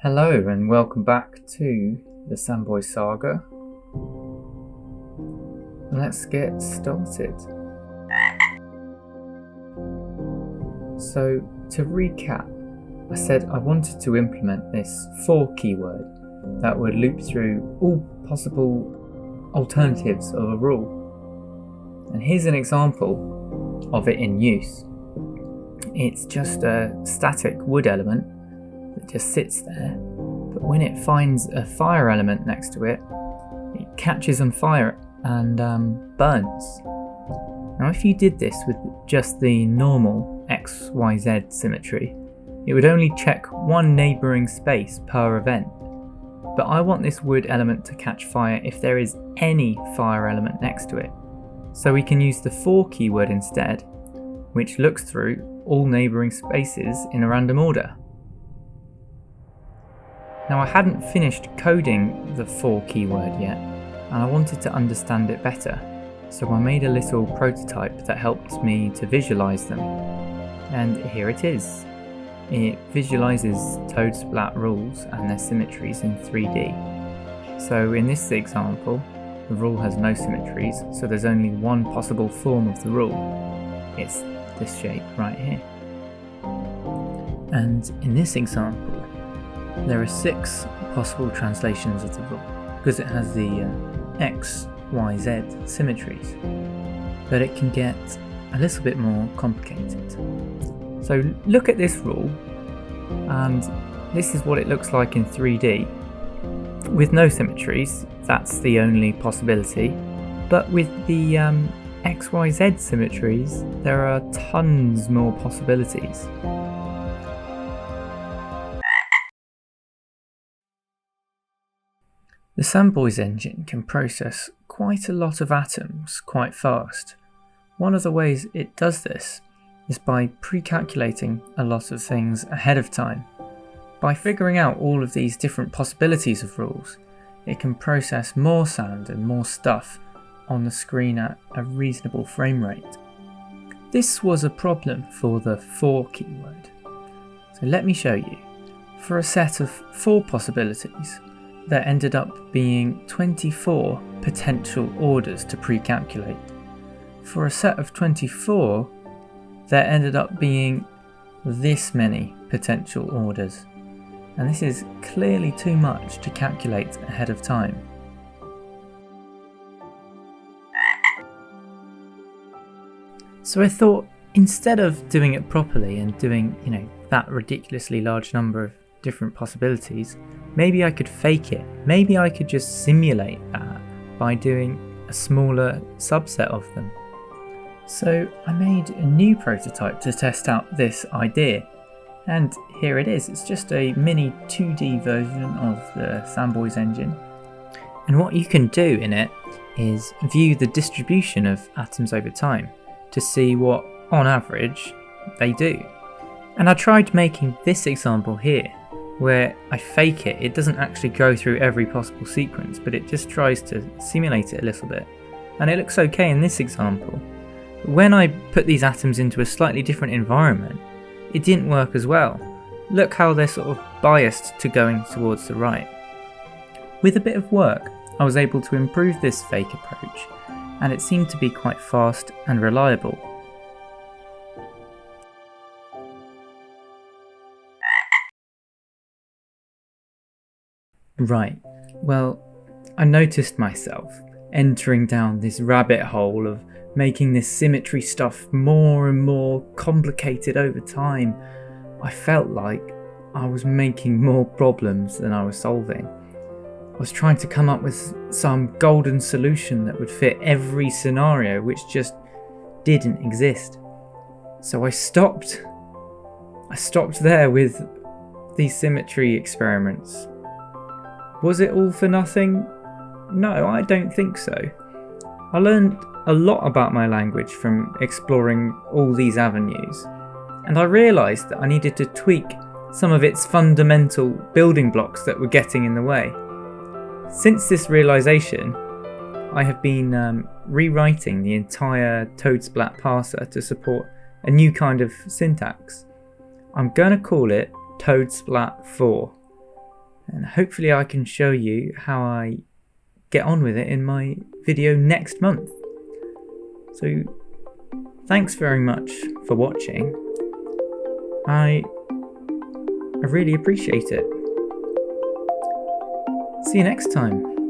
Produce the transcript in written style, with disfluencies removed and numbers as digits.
Hello and welcome back to the Sandboy Saga. Let's get started. So to recap, I said I wanted to implement this for keyword that would loop through all possible alternatives of a rule. And here's an example of it in use. It's just a static wood element that just sits there, but when it finds a fire element next to it, it catches on fire and burns. Now if you did this with just the normal XYZ symmetry, it would only check one neighbouring space per event, but I want this wood element to catch fire if there is any fire element next to it. So we can use the for keyword instead, which looks through all neighbouring spaces in a random order. Now I hadn't finished coding the for keyword yet, and I wanted to understand it better, so I made a little prototype that helped me to visualize them. And here it is. It visualizes toad splat rules and their symmetries in 3D. So in this example, the rule has no symmetries, so there's only one possible form of the rule. It's this shape right here. And in this example, there are 6 possible translations of the rule, because it has the X, Y, Z symmetries, but it can get a little bit more complicated. So look at this rule, and this is what it looks like in 3D. With no symmetries, that's the only possibility, but with the X, Y, Z symmetries, there are tons more possibilities. The Sandboy's engine can process quite a lot of atoms quite fast. One of the ways it does this is by pre-calculating a lot of things ahead of time. By figuring out all of these different possibilities of rules, it can process more sand and more stuff on the screen at a reasonable frame rate. This was a problem for the for keyword. So let me show you. For a set of 4 possibilities, there ended up being 24 potential orders to pre-calculate. For a set of 24, there ended up being this many potential orders. And this is clearly too much to calculate ahead of time. So I thought, instead of doing it properly and doing, that ridiculously large number of different possibilities, maybe I could fake it. Maybe I could just simulate that by doing a smaller subset of them. So I made a new prototype to test out this idea. And here it is. It's just a mini 2D version of the Sandboy's engine. And what you can do in it is view the distribution of atoms over time to see what, on average, they do. And I tried making this example here, where I fake it. It doesn't actually go through every possible sequence, but it just tries to simulate it a little bit. And it looks okay in this example. But when I put these atoms into a slightly different environment, it didn't work as well. Look how they're sort of biased to going towards the right. With a bit of work, I was able to improve this fake approach, and it seemed to be quite fast and reliable. Right, well, I noticed myself entering down this rabbit hole of making this symmetry stuff more and more complicated over time. I felt like I was making more problems than I was solving. I was trying to come up with some golden solution that would fit every scenario, which just didn't exist. So I stopped there with these symmetry experiments. Was it all for nothing? No, I don't think so. I learned a lot about my language from exploring all these avenues, and I realised that I needed to tweak some of its fundamental building blocks that were getting in the way. Since this realisation, I have been rewriting the entire toadsplat parser to support a new kind of syntax. I'm going to call it toadsplat 4. And hopefully I can show you how I get on with it in my video next month. So thanks very much for watching. I really appreciate it. See you next time.